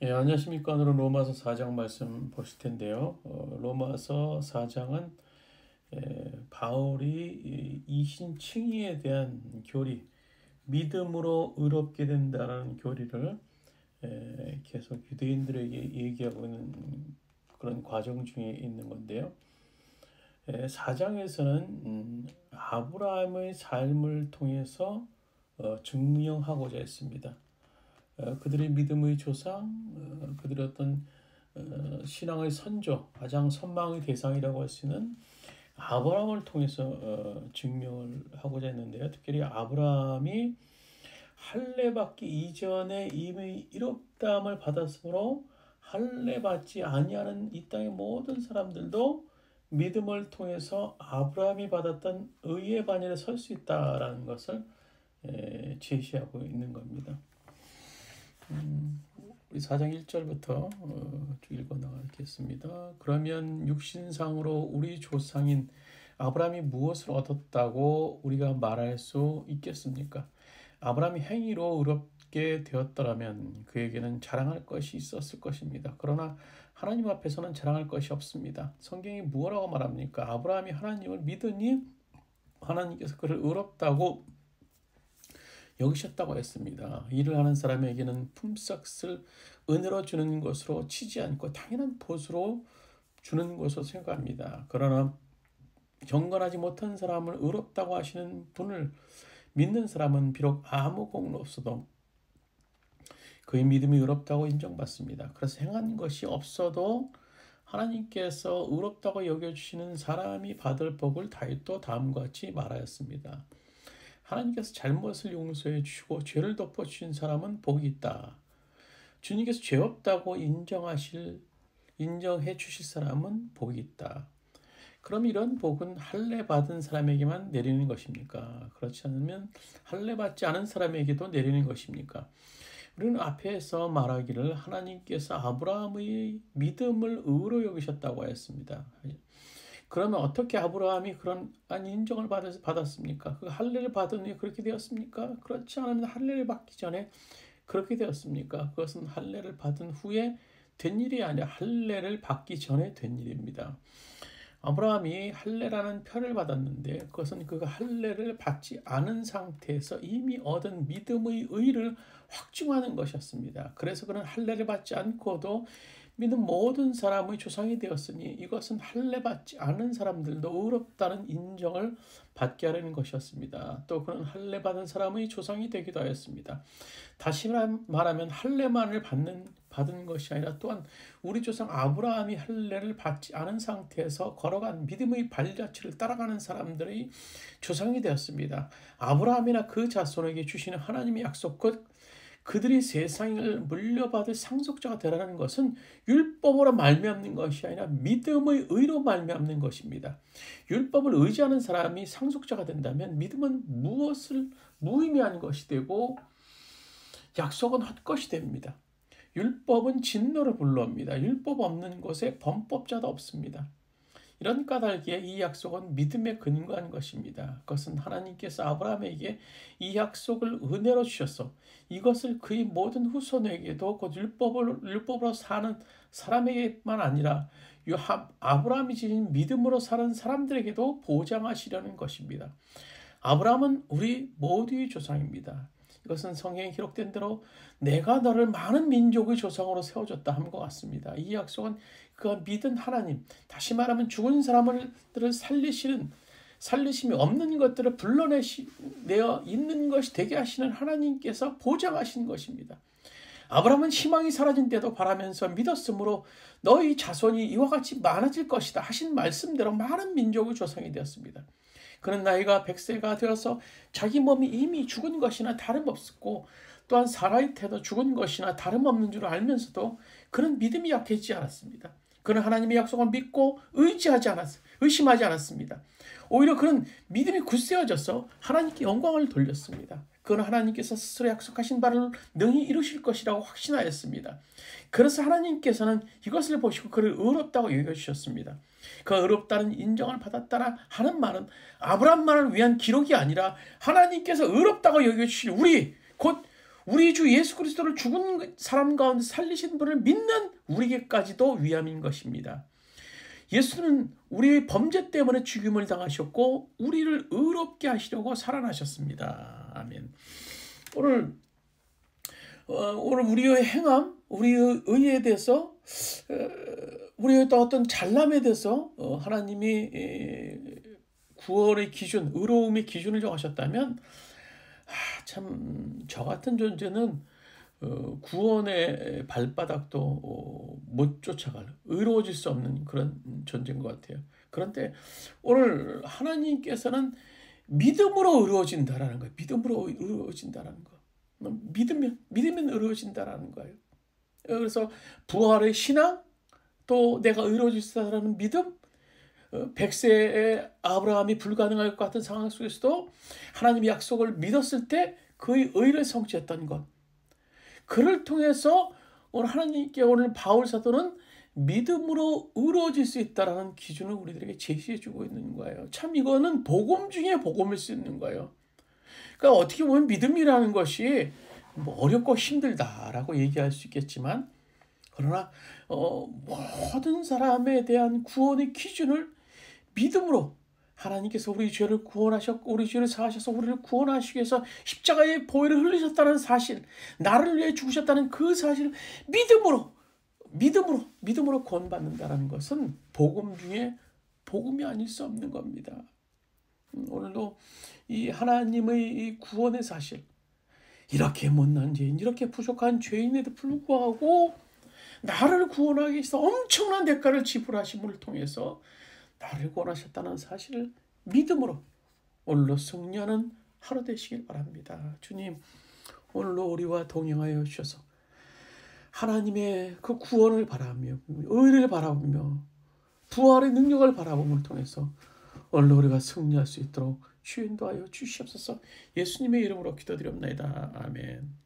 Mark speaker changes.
Speaker 1: 예, 안녕하십니까. 오늘은 로마서 4장 말씀 보실 텐데요. 로마서 4장은 바울이 이신칭의에 대한 교리, 믿음으로 의롭게 된다는 교리를 계속 유대인들에게 얘기하고 있는 그런 과정 중에 있는 건데요. 4장에서는 아브라함의 삶을 통해서 증명하고자 했습니다. 그들의 믿음의 조상, 그들의 어떤 신앙의 선조, 가장 선망의 대상이라고 할 수 있는 아브라함을 통해서 증명을 하고자 했는데요. 특별히 아브라함이 할례 받기 이전에 이미 이롭다함을 받았으므로 할례 받지 아니하는 이 땅의 모든 사람들도 믿음을 통해서 아브라함이 받았던 의의 반열에 설 수 있다라는 것을 제시하고 있는 겁니다. 우리 4장 1절부터 쭉 읽어 나가겠습니다. 그러면 육신상으로 우리 조상인 아브라함이 무엇을 얻었다고 우리가 말할 수 있겠습니까? 아브라함이 행위로 의롭게 되었더라면 그에게는 자랑할 것이 있었을 것입니다. 그러나 하나님 앞에서는 자랑할 것이 없습니다. 성경이 무엇라고 말합니까? 아브라함이 하나님을 믿으니 하나님께서 그를 의롭다고 여기셨다고 했습니다. 일을 하는 사람에게는 품삯을 은혜로 주는 것으로 치지 않고 당연한 보수로 주는 것으로 생각합니다. 그러나 경건하지 못한 사람을 의롭다고 하시는 분을 믿는 사람은 비록 아무 공로 없어도 그의 믿음이 의롭다고 인정받습니다. 그래서 행한 것이 없어도 하나님께서 의롭다고 여겨주시는 사람이 받을 복을 다윗도 다음과 같이 말하였습니다. 하나님께서 잘못을 용서해 주시고 죄를 덮어주신 사람은 복이 있다. 주님께서 죄 없다고 인정해 주실 사람은 복이 있다. 그럼 이런 복은 할례 받은 사람에게만 내리는 것입니까? 그렇지 않으면 할례 받지 않은 사람에게도 내리는 것입니까? 우리는 앞에서 말하기를 하나님께서 아브라함의 믿음을 의로 여기셨다고 했습니다. 그러면 어떻게 아브라함이 그런 인정을 받았습니까? 그 할례를 받은 후에 그렇게 되었습니까? 그렇지 않으면 할례를 받기 전에 그렇게 되었습니까? 그것은 할례를 받은 후에 된 일이 아니라 할례를 받기 전에 된 일입니다. 아브라함이 할례라는 표를 받았는데 그것은 그가 할례를 받지 않은 상태에서 이미 얻은 믿음의 의를 확증하는 것이었습니다. 그래서 그는 할례를 받지 않고도 믿는 모든 사람의 조상이 되었으니 이것은 할례 받지 않은 사람들도 의롭다는 인정을 받게 하려는 것이었습니다. 또 그는 할례 받은 사람의 조상이 되기도 하였습니다. 다시 말하면 할례만을 받은 것이 아니라 또한 우리 조상 아브라함이 할례를 받지 않은 상태에서 걸어간 믿음의 발자취를 따라가는 사람들의 조상이 되었습니다. 아브라함이나 그 자손에게 주시는 하나님의 약속 곧 그들이 세상을 물려받을 상속자가 되라는 것은 율법으로 말미암는 것이 아니라 믿음의 의로 말미암는 것입니다. 율법을 의지하는 사람이 상속자가 된다면 믿음은 무엇을 무의미한 것이 되고 약속은 헛것이 됩니다. 율법은 진노를 불러옵니다. 율법 없는 곳에 범법자도 없습니다. 이런 까닭에 이 약속은 믿음에 근거한 것입니다. 그것은 하나님께서 아브라함에게 이 약속을 은혜로 주셔서 이것을 그의 모든 후손에게도 곧 율법으로 사는 사람에게만 아니라 아브라함이 지닌 믿음으로 사는 사람들에게도 보장하시려는 것입니다. 아브라함은 우리 모두의 조상입니다. 이것은 성경에 기록된 대로 내가 너를 많은 민족의 조상으로 세워줬다 함과 같습니다. 이 약속은 그가 믿은 하나님, 다시 말하면 죽은 사람들을 살리심이 없는 것들을 불러내어 있는 것이 되게 하시는 하나님께서 보장하신 것입니다. 아브라함은 희망이 사라진 때도 바라면서 믿었으므로 너희 자손이 이와 같이 많아질 것이다 하신 말씀대로 많은 민족의 조상이 되었습니다. 그는 나이가 100세가 되어서 자기 몸이 이미 죽은 것이나 다름없었고 또한 사라의 태도 죽은 것이나 다름없는 줄 알면서도 그는 믿음이 약해지지 않았습니다. 그는 하나님의 약속을 믿고 의심하지 않았습니다. 오히려 그는 믿음이 굳세어져서 하나님께 영광을 돌렸습니다. 그는 하나님께서 스스로 약속하신 바를 능히 이루실 것이라고 확신하였습니다. 그래서 하나님께서는 이것을 보시고 그를 의롭다고 여겨주셨습니다. 그 의롭다는 인정을 받았다라 하는 말은 아브라함만을 위한 기록이 아니라 하나님께서 의롭다고 여겨주실 곧 우리 주 예수 그리스도를 죽은 사람 가운데 살리신 분을 믿는 우리에게까지도 위함인 것입니다. 예수는 우리의 범죄 때문에 죽임을 당하셨고 우리를 의롭게 하시려고 살아나셨습니다. 아멘. 오늘 우리의 행함, 우리의 의에 대해서, 우리의 또 어떤 잘남에 대해서 하나님이 구원의 기준, 의로움의 기준을 정하셨다면 참 저 같은 존재는 구원의 발바닥도 못 쫓아갈, 의로워질 수 없는 그런 존재인 것 같아요. 그런데 오늘 하나님께서는 믿음으로 의로워진다라는 거예요. 믿음으로 의로워진다라는 거. 믿으면 의로워진다라는 거예요. 그래서 부활의 신앙, 또 내가 의로워질 수 있다라는 믿음, 100세의 아브라함이 불가능할 것 같은 상황 속에서도 하나님의 약속을 믿었을 때 그의 의를 성취했던 것. 그를 통해서 오늘 하나님께 오늘 바울 사도는 믿음으로 의로워질 수 있다라는 기준을 우리들에게 제시해주고 있는 거예요. 참 이거는 복음 중에 복음일 수 있는 거예요. 그러니까 어떻게 보면 믿음이라는 것이 뭐 어렵고 힘들다라고 얘기할 수 있겠지만, 그러나 모든 사람에 대한 구원의 기준을 믿음으로, 하나님께서 우리 죄를 구원하셨고 우리 죄를 사하셔서 우리를 구원하시기 위해서 십자가의 보혈을 흘리셨다는 사실, 나를 위해 죽으셨다는 그 사실을 믿음으로 구원받는다는 것은 복음 중에 복음이 아닐 수 없는 겁니다. 오늘도 이 하나님의 이 구원의 사실, 이렇게 못난 죄인, 이렇게 부족한 죄인에도 불구하고 나를 구원하기 위해서 엄청난 대가를 지불하심을 통해서 나를 구원하셨다는 사실을 믿음으로 오늘로 승리하는 하루 되시길 바랍니다. 주님, 오늘로 우리와 동행하여 주셔서 하나님의 그 구원을 바라며 의를 바라보며 부활의 능력을 바라봄을 통해서 오늘로 우리가 승리할 수 있도록 주인도하여 주시옵소서. 예수님의 이름으로 기도드립니다. 아멘.